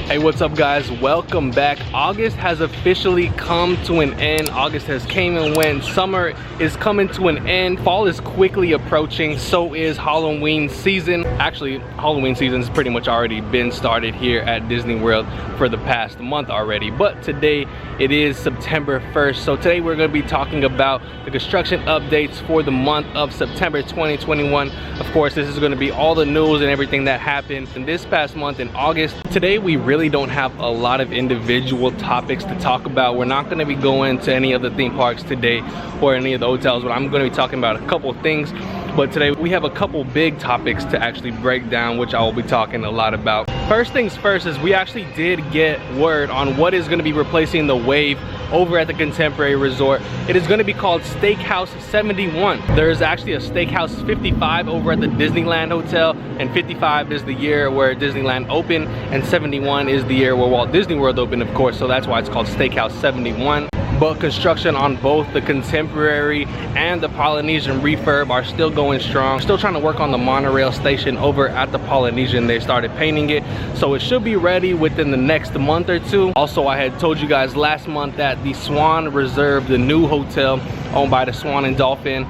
Hey, what's up guys? Welcome back. August has officially come to an end. August has came and went. Summer is coming to an end. Fall is quickly approaching. So is Halloween season. Actually, Halloween season has pretty much already been started here at Disney World for the past month already. But today it is September 1st. So today we're going to be talking about the construction updates for the month of September 2021. Of course, this is going to be all the news and everything that happened in this past month in August. Today we really don't have a lot of individual topics to talk about. We're not going to be going to any of the theme parks today or any of the hotels, but I'm going to be talking about a couple of things. But today we have a couple big topics to actually break down, which I will be talking a lot about. First things first is we actually did get word on what is going to be replacing the Wave over at the Contemporary Resort. It is going to be called Steakhouse 71. There's actually a Steakhouse 55 over at the Disneyland Hotel, and 55 is the year where Disneyland opened, and 71 is the year where Walt Disney World opened, of course, so that's why it's called Steakhouse 71. But construction on both the Contemporary and the Polynesian refurb are still going strong. Still trying to work on the monorail station over at the Polynesian. They started painting it, so it should be ready within the next month or two. Also, I had told you guys last month that the Swan Reserve, the new hotel owned by the Swan and Dolphin,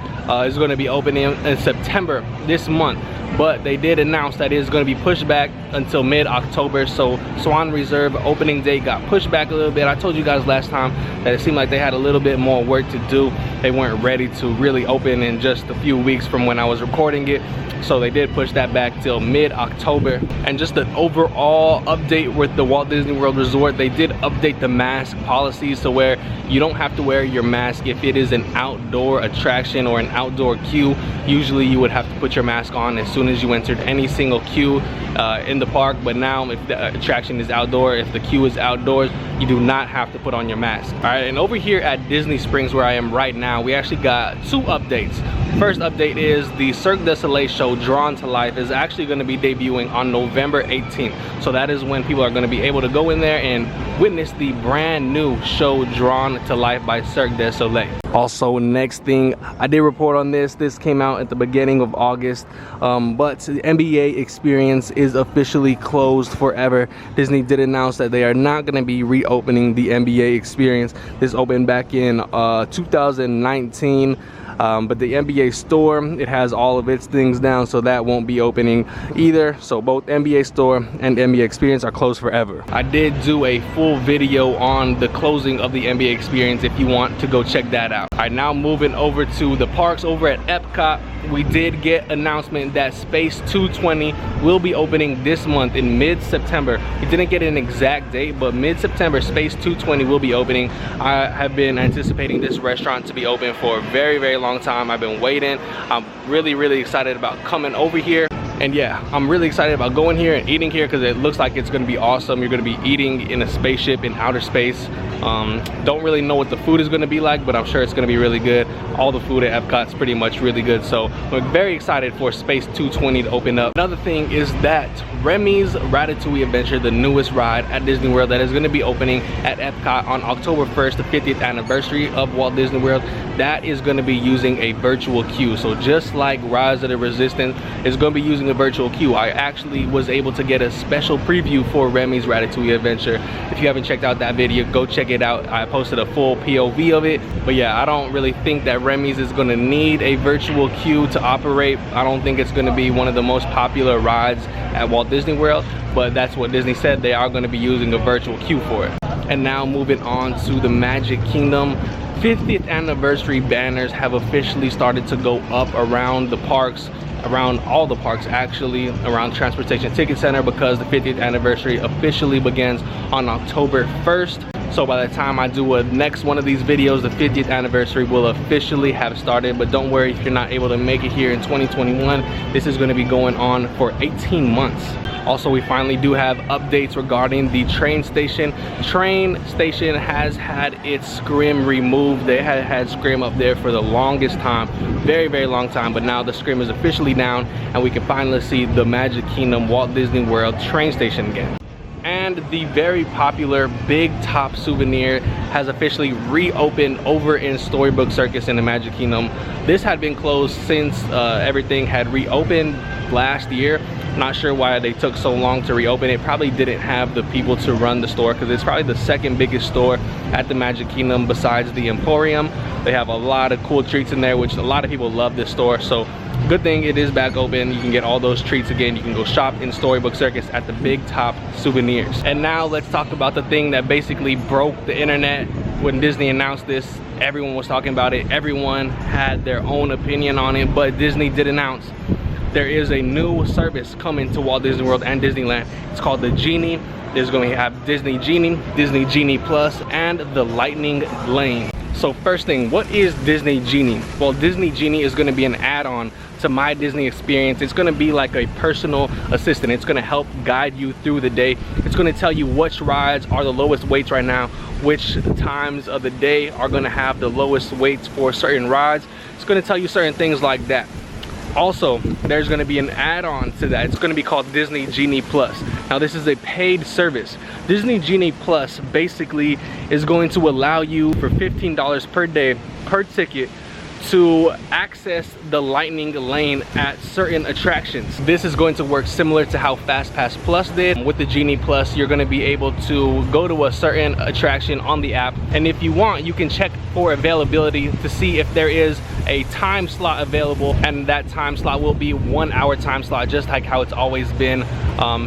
is going to be opening in September this month. But they did announce that it is going to be pushed back until mid-October. So Swan Reserve opening date got pushed back a little bit. I told you guys last time that it seemed like they had a little bit more work to do. They weren't ready to really open in just a few weeks from when I was recording it. So they did push that back till mid-October. And just an overall update with the Walt Disney World Resort, they did update the mask policies to where you don't have to wear your mask if it is an outdoor attraction or an outdoor queue. Usually you would have to put your mask on as soon as you entered any single queue in the park, but now if the attraction is outdoor, if the queue is outdoors, you do not have to put on your mask. All right, and over here at Disney Springs, where I am right now, we actually got two updates. First update is the Cirque Du Soleil show Drawn to Life is actually going to be debuting on November 18th. So that is when people are going to be able to go in there and witness the brand new show Drawn to Life by Cirque Du Soleil. Also, next thing, I did report on this. This came out at the beginning of August, but the NBA experience is officially closed forever. Disney did announce that they are not going to be reopening the NBA experience. This opened back in 2019. But the NBA store, it has all of its things down, so that won't be opening either. So both NBA store and NBA experience are closed forever. I did do a full video on the closing of the NBA experience if you want to go check that out. All right, now moving over to the parks over at Epcot. We did get announcement that Space 220 will be opening this month in mid-September. We didn't get an exact date, but mid-September Space 220 will be opening. I have been anticipating this restaurant to be open for a very, very long time. I've been waiting. I'm really excited about coming over here. And yeah, I'm really excited about going here and eating here because it looks like it's going to be awesome. You're going to be eating in a spaceship in outer space. Don't really know what the food is going to be like, but I'm sure it's going to be really good. All the food at Epcot is pretty much really good. So we're very excited for Space 220 to open up. Another thing is that Remy's Ratatouille Adventure, the newest ride at Disney World that is going to be opening at Epcot on October 1st, the 50th anniversary of Walt Disney World, that is going to be using a virtual queue. So just like Rise of the Resistance is going to be using a virtual queue, I actually was able to get a special preview for Remy's Ratatouille Adventure. If you haven't checked out that video, go check it out. I posted a full POV of it. But yeah, I don't really think that Remy's is going to need a virtual queue to operate. I don't think it's going to be one of the most popular rides at Walt Disney World, but that's what Disney said. They are going to be using a virtual queue for it. And now moving on to the Magic Kingdom. 50th anniversary banners have officially started to go up around the parks, around all the parks actually, around Transportation Ticket Center, because the 50th anniversary officially begins on October 1st. So by the time I do a next one of these videos, the 50th anniversary will officially have started. But don't worry if you're not able to make it here in 2021. This is going to be going on for 18 months. Also, we finally do have updates regarding the train station. Train station has had its scrim removed. They had scrim up there for the longest time, very long time, but now the scrim is officially down and we can finally see the Magic Kingdom Walt Disney World train station again. And the very popular Big Top Souvenir has officially reopened over in Storybook Circus in the Magic Kingdom. This had been closed since everything had reopened last year, Not sure why they took so long to reopen it. Probably didn't have the people to run the store, because it's probably the second biggest store at the Magic Kingdom besides the Emporium. They have a lot of cool treats in there, which a lot of people love this store. So good thing it is back open. You can get all those treats again. You can go shop in Storybook Circus at the Big Top Souvenirs. And now let's talk about the thing that basically broke the internet. When Disney announced this, everyone was talking about it. Everyone had their own opinion on it, but Disney did announce there is a new service coming to Walt Disney World and Disneyland. It's called the Genie. There's going to have Disney Genie, Disney Genie Plus, and the Lightning Lane. So first thing, what is Disney Genie? Well, Disney Genie is going to be an add-on to My Disney Experience. It's going to be like a personal assistant. It's going to help guide you through the day. It's going to tell you which rides are the lowest weights right now, which times of the day are going to have the lowest weights for certain rides. It's going to tell you certain things like that. Also, there's going to be an add-on to that. It's going to be called Disney Genie Plus. Now, this is a paid service. Disney Genie Plus basically is going to allow you for $15 per day per ticket to access the Lightning Lane at certain attractions. This is going to work similar to how FastPass Plus did. With the Genie Plus, you're going to be able to go to a certain attraction on the app, and if you want, you can check for availability to see if there is a time slot available, and that time slot will be 1 hour time slot, just like how it's always been.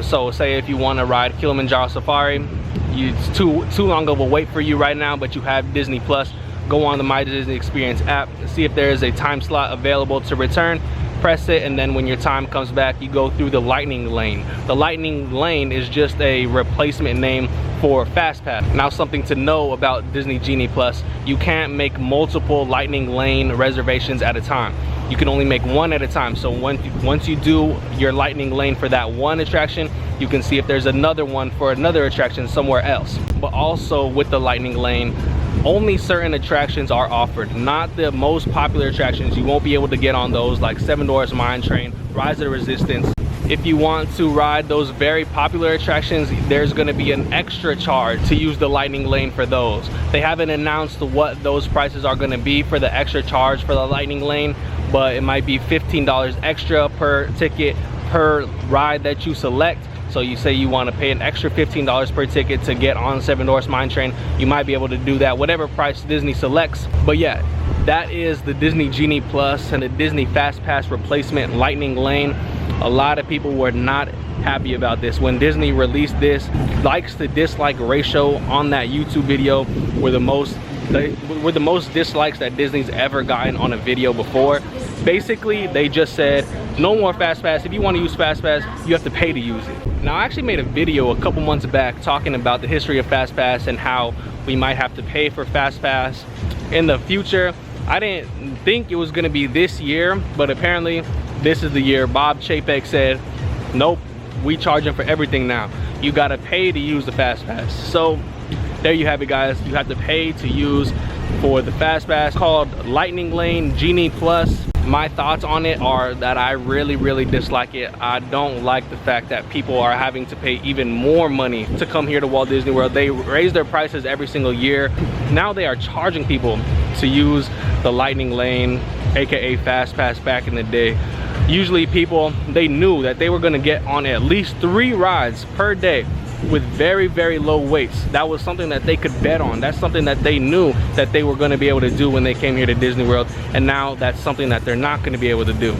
So say if you want to ride Kilimanjaro Safari, it's too long of a wait for you right now, but you have Disney Plus, go on the My Disney Experience app, see if there is a time slot available to return, press it, and then when your time comes back, you go through the Lightning Lane. The Lightning Lane is just a replacement name for FastPass. Now, something to know about Disney Genie Plus, you can't make multiple Lightning Lane reservations at a time. You can only make one at a time. So once you do your Lightning Lane for that one attraction, you can see if there's another one for another attraction somewhere else. But also with the Lightning Lane, only certain attractions are offered, not the most popular attractions. You won't be able to get on those, like Seven Dwarfs Mine Train, Rise of the Resistance. If you want to ride those very popular attractions, there's going to be an extra charge to use the Lightning Lane for those. They haven't announced what those prices are going to be for the extra charge for the Lightning Lane, but it might be $15 extra per ticket per ride that you select. So you say you want to pay an extra $15 per ticket to get on Seven Dwarfs Mine Train, you might be able to do that, whatever price Disney selects. But yeah, that is the Disney Genie Plus and the Disney Fast Pass replacement Lightning Lane. A lot of people were not happy about this. When Disney released this, likes to dislike ratio on that YouTube video were the most dislikes that Disney's ever gotten on a video before. Basically, they just said, no more FastPass. If you want to use FastPass, you have to pay to use it. Now, I actually made a video a couple months back talking about the history of FastPass and how we might have to pay for FastPass in the future. I didn't think it was going to be this year, but apparently this is the year. Bob Chapek said, nope, we charging for everything now. You got to pay to use the FastPass. So there you have it, guys. You have to pay to use for the FastPass called Lightning Lane Genie Plus. My thoughts on it are that I really dislike it. I don't like the fact that people are having to pay even more money to come here to Walt Disney World. They raise their prices every single year. Now they are charging people to use the Lightning Lane, aka FastPass back in the day. Usually people, they knew that they were gonna get on at least 3 rides per day with very low weights. That was something that they could bet on. That's something that they knew that they were going to be able to do when they came here to Disney World, and now that's something that they're not going to be able to do.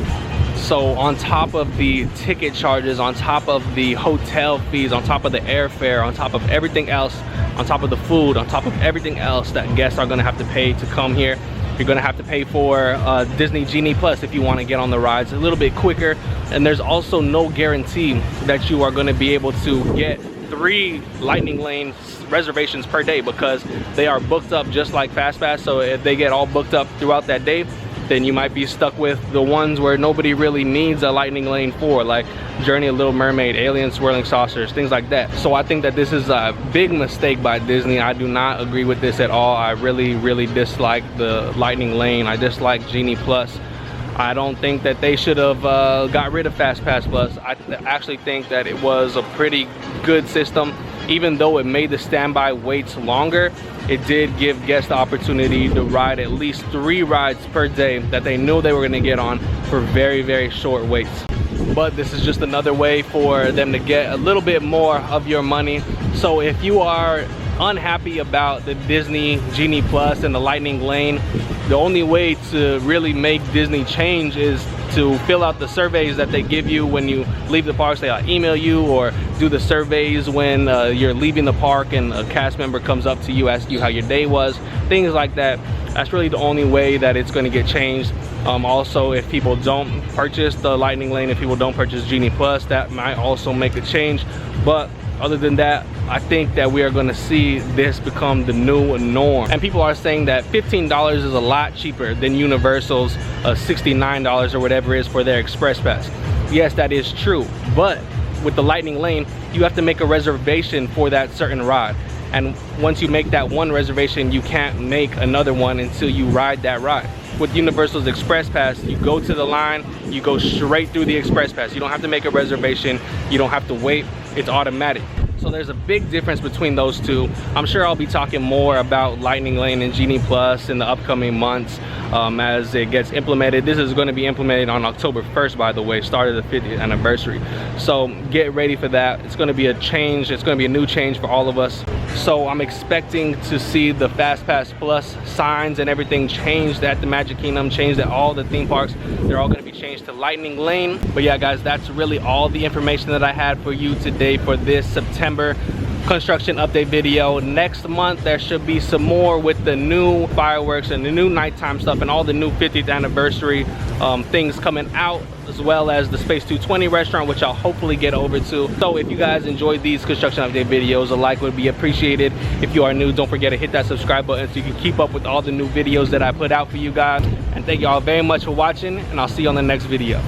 So on top of the ticket charges, on top of the hotel fees, on top of the airfare, on top of everything else, on top of the food, on top of everything else that guests are going to have to pay to come here, you're going to have to pay for Disney Genie Plus if you want to get on the rides a little bit quicker. And there's also no guarantee that you are going to be able to get 3 Lightning Lane reservations per day, because they are booked up just like FastPass. So if they get all booked up throughout that day, then you might be stuck with the ones where nobody really needs a Lightning Lane for, like Journey of Little Mermaid, Alien Swirling Saucers, things like that. So I think that this is a big mistake by Disney. I do not agree with this at all. I really dislike the Lightning Lane. I dislike Genie Plus. I don't think that they should have got rid of FastPass Plus. I actually think that it was a pretty good system. Even though it made the standby waits longer, it did give guests the opportunity to ride at least 3 rides per day that they knew they were going to get on for very short waits. but this is just another way for them to get a little bit more of your money. So if you are unhappy about the Disney Genie Plus and the Lightning Lane, the only way to really make Disney change is to fill out the surveys that they give you when you leave the parks. They'll email you, or do the surveys when you're leaving the park and a cast member comes up to you, asks you how your day was, things like that. That's really the only way that it's going to get changed. Also, if people don't purchase the Lightning Lane, if people don't purchase Genie Plus, that might also make a change. But other than that, I think that we are going to see this become the new norm. And people are saying that $15 is a lot cheaper than Universal's $69 or whatever it is for their Express Pass. Yes, that is true. But with the Lightning Lane, you have to make a reservation for that certain ride. And once you make that one reservation, you can't make another one until you ride that ride. With Universal's Express Pass, you go to the line, you go straight through the Express Pass. You don't have to make a reservation, you don't have to wait, it's automatic. So there's a big difference between those two. I'm sure I'll be talking more about Lightning Lane and Genie Plus in the upcoming months as it gets implemented. This is going to be implemented on October 1st, by the way, start of the 50th anniversary. So get ready for that. It's going to be a change. It's going to be a new change for all of us. So I'm expecting to see the FastPass Plus signs and everything changed at the Magic Kingdom, changed at all the theme parks. They're all going to be changed to Lightning Lane. But yeah, guys, that's really all the information that I had for you today for this September construction update video. Next month there should be some more with the new fireworks and the new nighttime stuff and all the new 50th anniversary things coming out, as well as the Space 220 restaurant, which I'll hopefully get over to. So if you guys enjoyed these construction update videos, a like would be appreciated. If you are new, don't forget to hit that subscribe button so you can keep up with all the new videos that I put out for you guys. And thank you all very much for watching, and I'll see you on the next video.